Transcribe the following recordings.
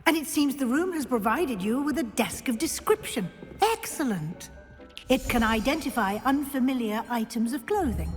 And it seems the room has provided you with a desk of description. Excellent. It can identify unfamiliar items of clothing.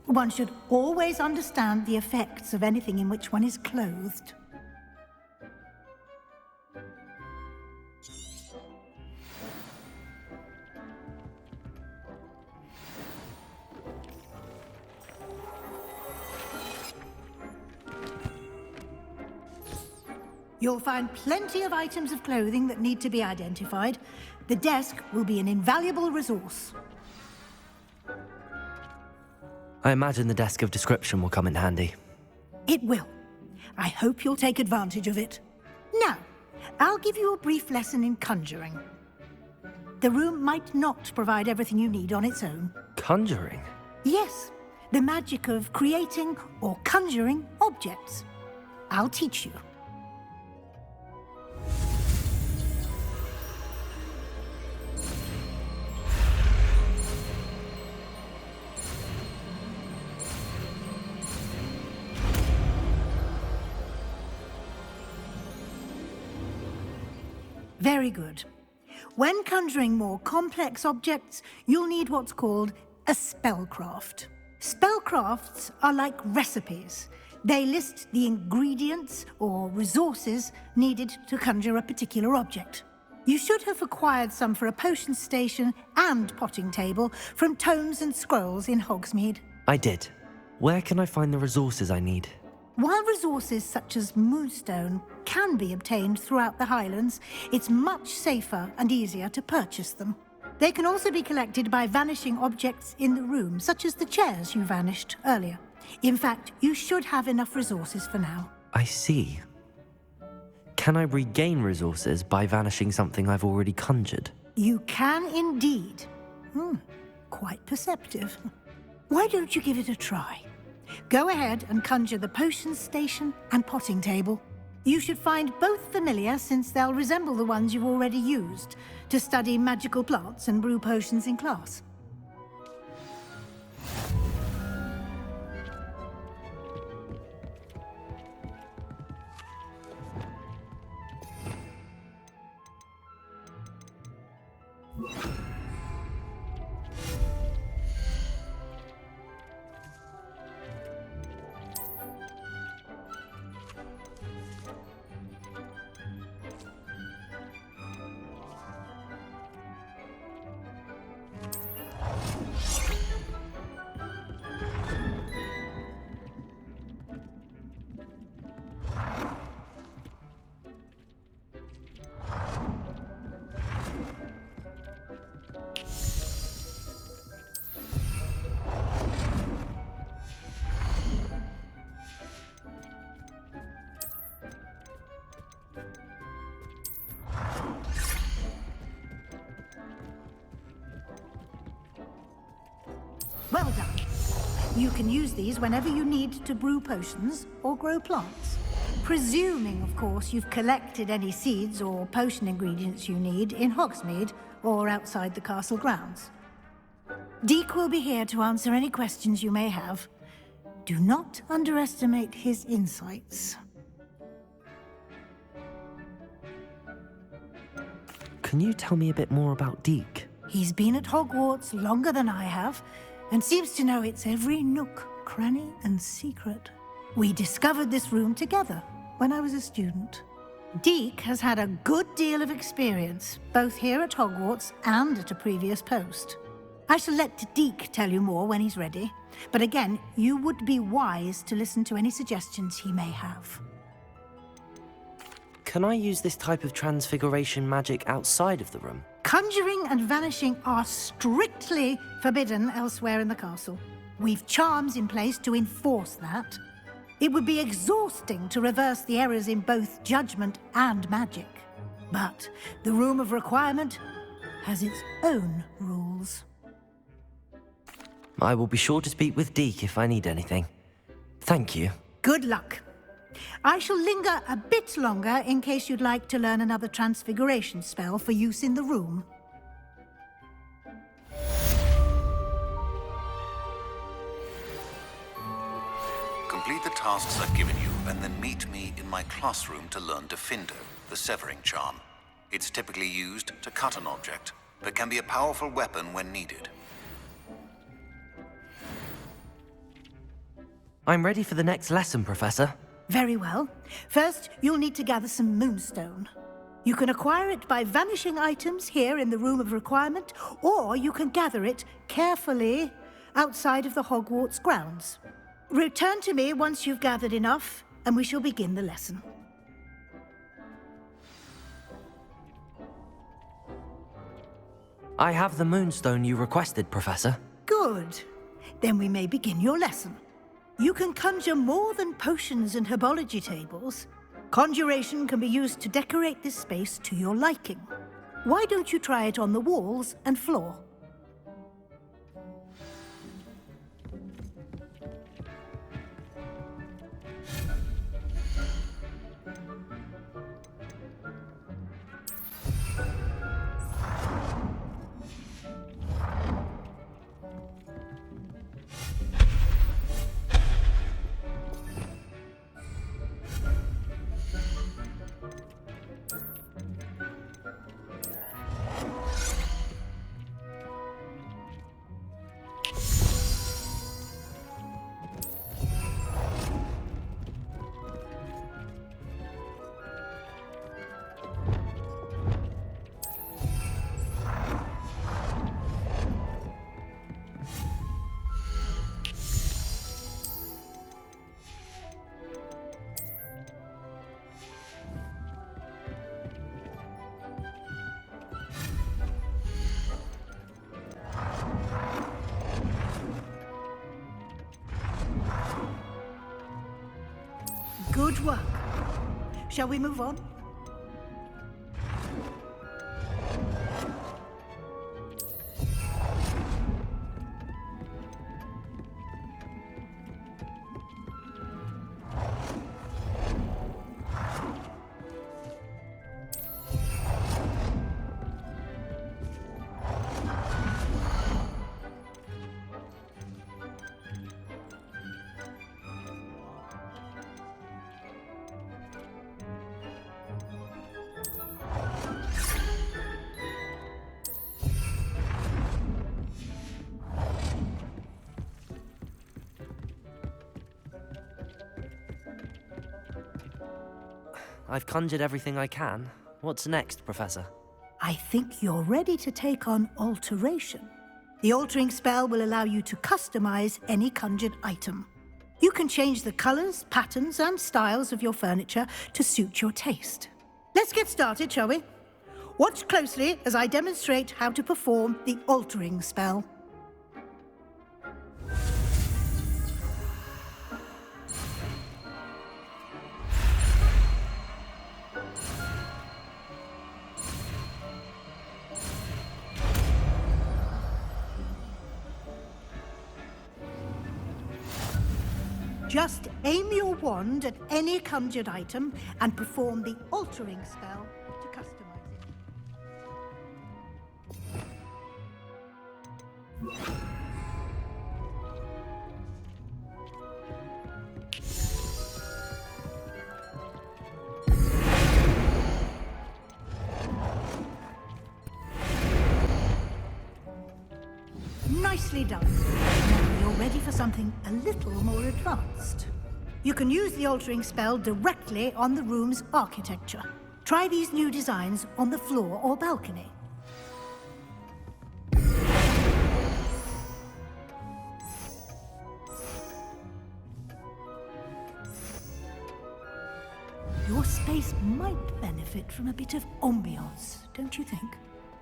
One should always understand the effects of anything in which one is clothed. You'll find plenty of items of clothing that need to be identified. The desk will be an invaluable resource. I imagine the desk of description will come in handy. It will. I hope you'll take advantage of it. Now, I'll give you a brief lesson in conjuring. The room might not provide everything you need on its own. Conjuring? Yes, the magic of creating or conjuring objects. I'll teach you. Very good. When conjuring more complex objects, you'll need what's called a spellcraft. Spellcrafts are like recipes. They list the ingredients or resources needed to conjure a particular object. You should have acquired some for a potion station and potting table from tomes and scrolls in Hogsmeade. I did. Where can I find the resources I need? While resources such as moonstone can be obtained throughout the Highlands, it's much safer and easier to purchase them. They can also be collected by vanishing objects in the room, such as the chairs you vanished earlier. In fact, you should have enough resources for now. I see. Can I regain resources by vanishing something I've already conjured? You can indeed. Quite perceptive. Why don't you give it a try? Go ahead and conjure the potion station and potting table. You should find both familiar, since they'll resemble the ones you've already used to study magical plants and brew potions in class. Well done. You can use these whenever you need to brew potions or grow plants. Presuming, of course, you've collected any seeds or potion ingredients you need in Hogsmeade or outside the castle grounds. Deek will be here to answer any questions you may have. Do not underestimate his insights. Can you tell me a bit more about Deek? He's been at Hogwarts longer than I have, and seems to know its every nook, cranny, and secret. We discovered this room together when I was a student. Deek has had a good deal of experience, both here at Hogwarts and at a previous post. I shall let Deek tell you more when he's ready, but again, you would be wise to listen to any suggestions he may have. Can I use this type of transfiguration magic outside of the room? Conjuring and vanishing are strictly forbidden elsewhere in the castle. We've charms in place to enforce that. It would be exhausting to reverse the errors in both judgment and magic. But the Room of Requirement has its own rules. I will be sure to speak with Deek if I need anything. Thank you. Good luck. I shall linger a bit longer in case you'd like to learn another transfiguration spell for use in the room. Complete the tasks I've given you. and then meet me in my classroom to learn Defindo, the severing charm. It's typically used to cut an object, but can be a powerful weapon when needed. I'm ready for the next lesson, Professor. Very well. First, you'll need to gather some moonstone. You can acquire it by vanishing items here in the Room of Requirement, or you can gather it carefully outside of the Hogwarts grounds. Return to me once you've gathered enough, and we shall begin the lesson. I have the moonstone you requested, Professor. Good. Then we may begin your lesson. You can conjure more than potions and herbology tables. Conjuration can be used to decorate this space to your liking. Why don't you try it on the walls and floor? Good work. Shall we move on? I've conjured everything I can. What's next, Professor? I think you're ready to take on alteration. The altering spell will allow you to customize any conjured item. You can change the colors, patterns, and styles of your furniture to suit your taste. Let's get started, shall we? Watch closely as I demonstrate how to perform the altering spell. Just aim your wand at any conjured item and perform the altering spell to customize it. Nicely done. Now you're ready for something a little more advanced. You can use the altering spell directly on the room's architecture. Try these new designs on the floor or balcony. Your space might benefit from a bit of ambiance, don't you think?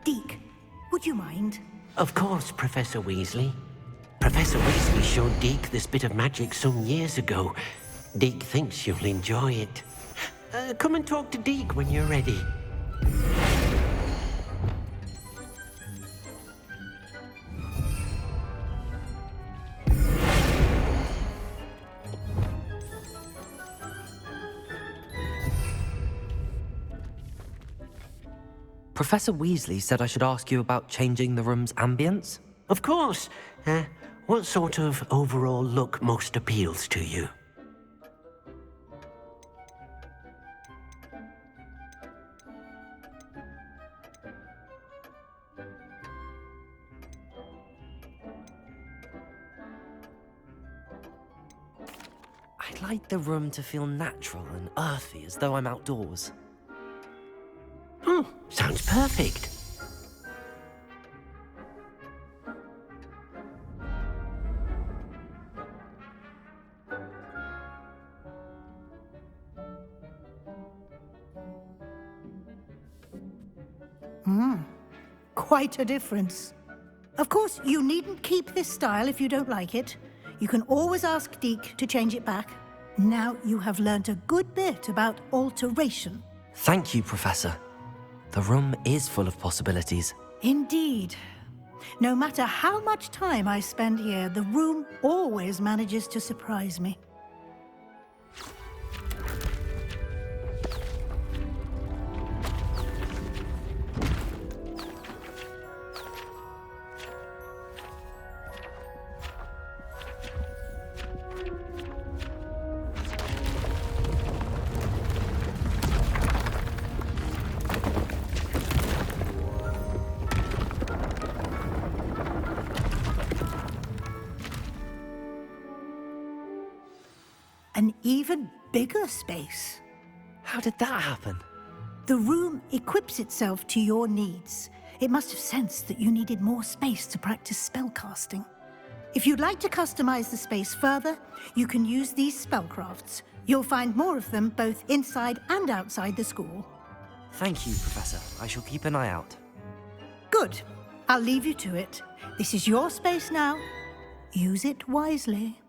Deke, would you mind? Of course, Professor Weasley. Professor Weasley showed Deke this bit of magic some years ago. Deke thinks you'll enjoy it. Come and talk to Deke when you're ready. Professor Weasley said I should ask you about changing the room's ambience? Of course. What sort of overall look most appeals to you? I'd like the room to feel natural and earthy, as though I'm outdoors. Sounds perfect. Quite a difference. Of course, you needn't keep this style if you don't like it. You can always ask Deke to change it back. Now you have learnt a good bit about alteration. Thank you, Professor. The room is full of possibilities. Indeed. No matter how much time I spend here, the room always manages to surprise me. An even bigger space. How did that happen? The room equips itself to your needs. It must have sensed that you needed more space to practice spellcasting. If you'd like to customize the space further, you can use these spellcrafts. You'll find more of them both inside and outside the school. Thank you, Professor. I shall keep an eye out. Good. I'll leave you to it. This is your space now. Use it wisely.